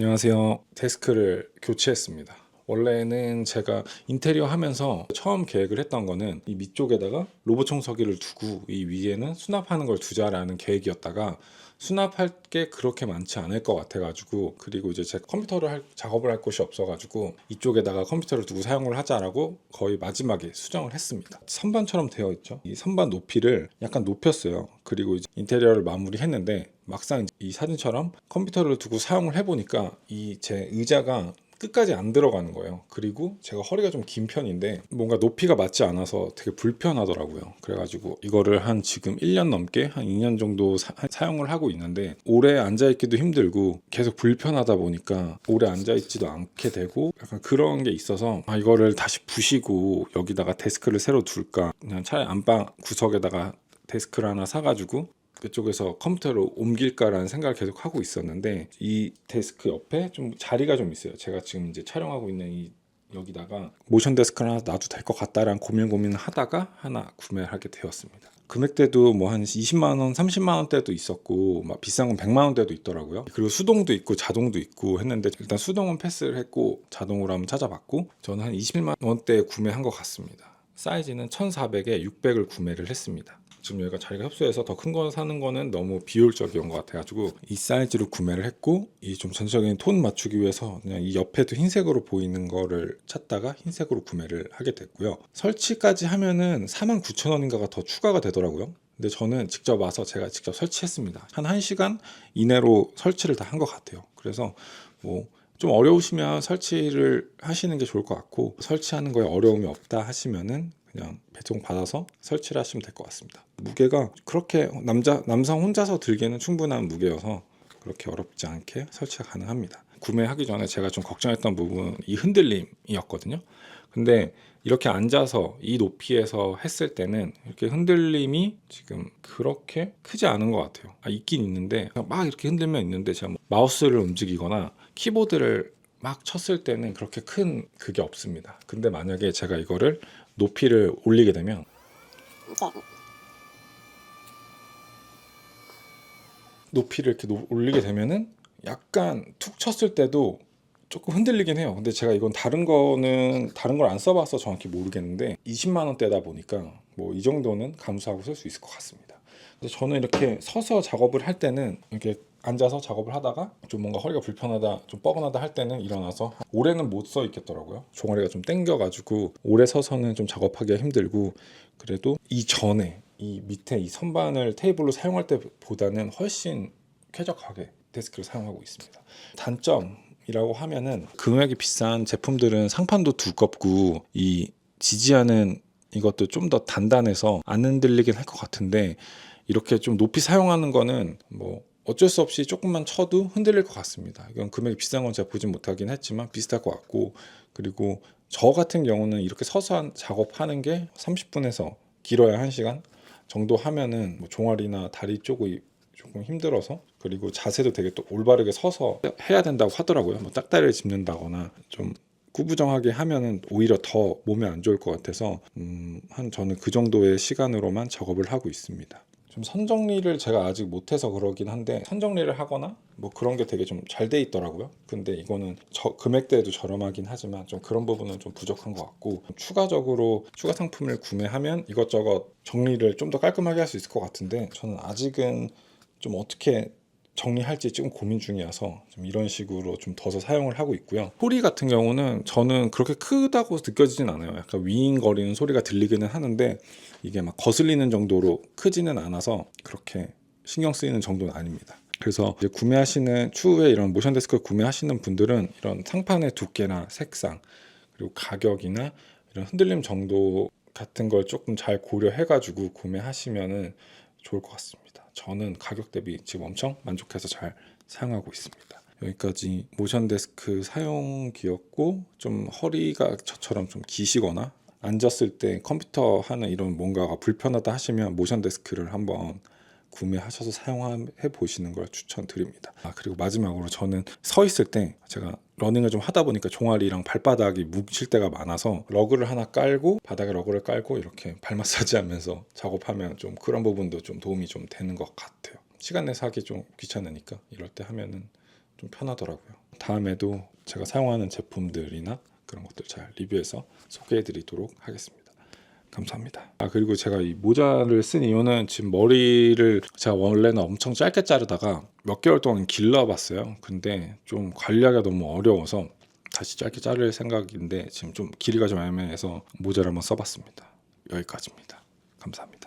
안녕하세요. 데스크를 교체했습니다. 원래는 제가 인테리어 하면서 처음 계획을 했던 거는 이 밑쪽에다가 로봇 청소기를 두고 이 위에는 수납하는 걸 두자라는 계획이었다가 수납할 게 그렇게 많지 않을 것 같아가지고, 그리고 이제 제 컴퓨터를 작업을 할 곳이 없어가지고 이쪽에다가 컴퓨터를 두고 사용을 하자라고 거의 마지막에 수정을 했습니다. 선반처럼 되어 있죠. 이 선반 높이를 약간 높였어요. 그리고 이제 인테리어를 마무리했는데 막상 이 사진처럼 컴퓨터를 두고 사용을 해보니까 이 제 의자가 끝까지 안 들어가는 거예요. 그리고 제가 허리가 좀 긴 편인데 뭔가 높이가 맞지 않아서 되게 불편하더라고요. 그래가지고 이거를 한 지금 1년 넘게 한 2년 정도 사용을 하고 있는데, 오래 앉아있기도 힘들고 계속 불편하다 보니까 오래 앉아있지도 않게 되고 약간 그런 게 있어서, 이거를 다시 부시고 여기다가 데스크를 새로 둘까, 그냥 차라리 안방 구석에다가 데스크를 하나 사가지고 그쪽에서 컴퓨터를 옮길까라는 생각을 계속 하고 있었는데, 이 데스크 옆에 좀 자리가 좀 있어요. 제가 지금 이제 촬영하고 있는 이 여기다가 모션 데스크를 하나 놔도 될 것 같다라는 고민을 하다가 하나 구매를 하게 되었습니다. 금액대도 뭐 한 20만 원, 30만 원대도 있었고 막 비싼 건 100만 원대도 있더라고요. 그리고 수동도 있고 자동도 있고 했는데 일단 수동은 패스를 했고 자동으로 한번 찾아봤고, 저는 한 21만 원대에 구매한 것 같습니다. 사이즈는 1400에 600을 구매를 했습니다. 지금 여기가 자리가 협소해서 더 큰 거 사는 거는 너무 비효율적인 것 같아가지고 이 사이즈로 구매를 했고, 이 좀 전체적인 톤 맞추기 위해서 그냥 이 옆에도 흰색으로 보이는 거를 찾다가 흰색으로 구매를 하게 됐고요. 설치까지 하면은 49,000원인가가 더 추가가 되더라고요. 근데 저는 직접 와서 제가 직접 설치했습니다. 한 1시간 이내로 설치를 다 한 것 같아요. 그래서 뭐 좀 어려우시면 설치를 하시는 게 좋을 것 같고, 설치하는 거에 어려움이 없다 하시면은 그냥 배송 받아서 설치를 하시면 될 것 같습니다. 무게가 그렇게 남성 혼자서 들기에는 충분한 무게여서 그렇게 어렵지 않게 설치가 가능합니다. 구매하기 전에 제가 좀 걱정했던 부분은 이 흔들림이었거든요. 근데 이렇게 앉아서 이 높이에서 했을 때는 이렇게 흔들림이 지금 그렇게 크지 않은 것 같아요. 있긴 있는데 막 이렇게 흔들면 있는데, 제가 뭐 마우스를 움직이거나 키보드를 막 쳤을 때는 그렇게 큰 그게 없습니다. 근데 만약에 제가 이거를 높이를 올리게 되면 높이를 이렇게 올리게 되면은 약간 툭 쳤을 때도 조금 흔들리긴 해요. 근데 제가 이건 다른 걸 안 써봐서 정확히 모르겠는데 20만 원대다 보니까 뭐 이 정도는 감수하고 쓸 수 있을 것 같습니다. 근데 저는 이렇게 서서 작업을 할 때는, 이렇게 앉아서 작업을 하다가 좀 뭔가 허리가 불편하다, 좀 뻐근하다 할 때는 일어나서, 오래는 못 서 있겠더라고요. 종아리가 좀 땡겨가지고 오래 서서는 좀 작업하기가 힘들고, 그래도 이전에 이 밑에 이 선반을 테이블로 사용할 때보다는 훨씬 쾌적하게 데스크를 사용하고 있습니다. 단점이라고 하면은 금액이 비싼 제품들은 상판도 두껍고 이 지지하는 이것도 좀 더 단단해서 안 흔들리긴 할 것 같은데, 이렇게 좀 높이 사용하는 거는 뭐 어쩔 수 없이 조금만 쳐도 흔들릴 것 같습니다. 이건 금액이 비싼 건 제가 보진 못하긴 했지만 비슷할 것 같고, 그리고 저 같은 경우는 이렇게 서서 작업하는 게 30분에서 길어야 1시간 정도 하면은 뭐 종아리나 다리 쪽이 조금 힘들어서, 그리고 자세도 되게 또 올바르게 서서 해야 된다고 하더라고요. 뭐 짝다리를 짚는다거나 좀 구부정하게 하면은 오히려 더 몸에 안 좋을 것 같아서 저는 그 정도의 시간으로만 작업을 하고 있습니다. 좀 선정리를 제가 아직 못해서 그러긴 한데, 선정리를 하거나 뭐 그런 게 되게 좀 잘 돼 있더라고요. 근데 이거는 금액대도 저렴하긴 하지만 좀 그런 부분은 좀 부족한 것 같고, 추가적으로 추가 상품을 구매하면 이것저것 정리를 좀 더 깔끔하게 할 수 있을 것 같은데, 저는 아직은 좀 어떻게 정리할지 지금 고민 중이어서 좀 이런 식으로 좀 둬서 사용을 하고 있고요. 소리 같은 경우는 저는 그렇게 크다고 느껴지진 않아요. 약간 윙거리는 소리가 들리기는 하는데 이게 막 거슬리는 정도로 크지는 않아서 그렇게 신경 쓰이는 정도는 아닙니다. 그래서 이제 추후에 이런 모션 데스크를 구매하시는 분들은 이런 상판의 두께나 색상, 그리고 가격이나 이런 흔들림 정도 같은 걸 조금 잘 고려해가지고 구매하시면은 좋을 것 같습니다. 저는 가격 대비 지금 엄청 만족해서 잘 사용하고 있습니다. 여기까지 모션 데스크 사용기였고, 좀 허리가 저처럼 좀 기시거나 앉았을 때 컴퓨터 하는 이런 뭔가가 불편하다 하시면 모션 데스크를 한번 구매하셔서 사용해 보시는 걸 추천드립니다. 그리고 마지막으로, 저는 서 있을 때 제가 러닝을 좀 하다 보니까 종아리랑 발바닥이 뭉칠 때가 많아서 러그를 하나 깔고, 바닥에 러그를 깔고 이렇게 발 마사지 하면서 작업하면 좀 그런 부분도 좀 도움이 좀 되는 것 같아요. 시간 내서 하기 좀 귀찮으니까 이럴 때 하면은 좀 편하더라고요. 다음에도 제가 사용하는 제품들이나 그런 것들 잘 리뷰해서 소개해드리도록 하겠습니다. 감사합니다. 그리고 제가 이 모자를 쓴 이유는 지금 머리를 제가 원래는 엄청 짧게 자르다가 몇 개월 동안 길러봤어요. 근데 좀 관리하기가 너무 어려워서 다시 짧게 자를 생각인데 지금 좀 길이가 좀 애매해서 모자를 한번 써봤습니다. 여기까지입니다. 감사합니다.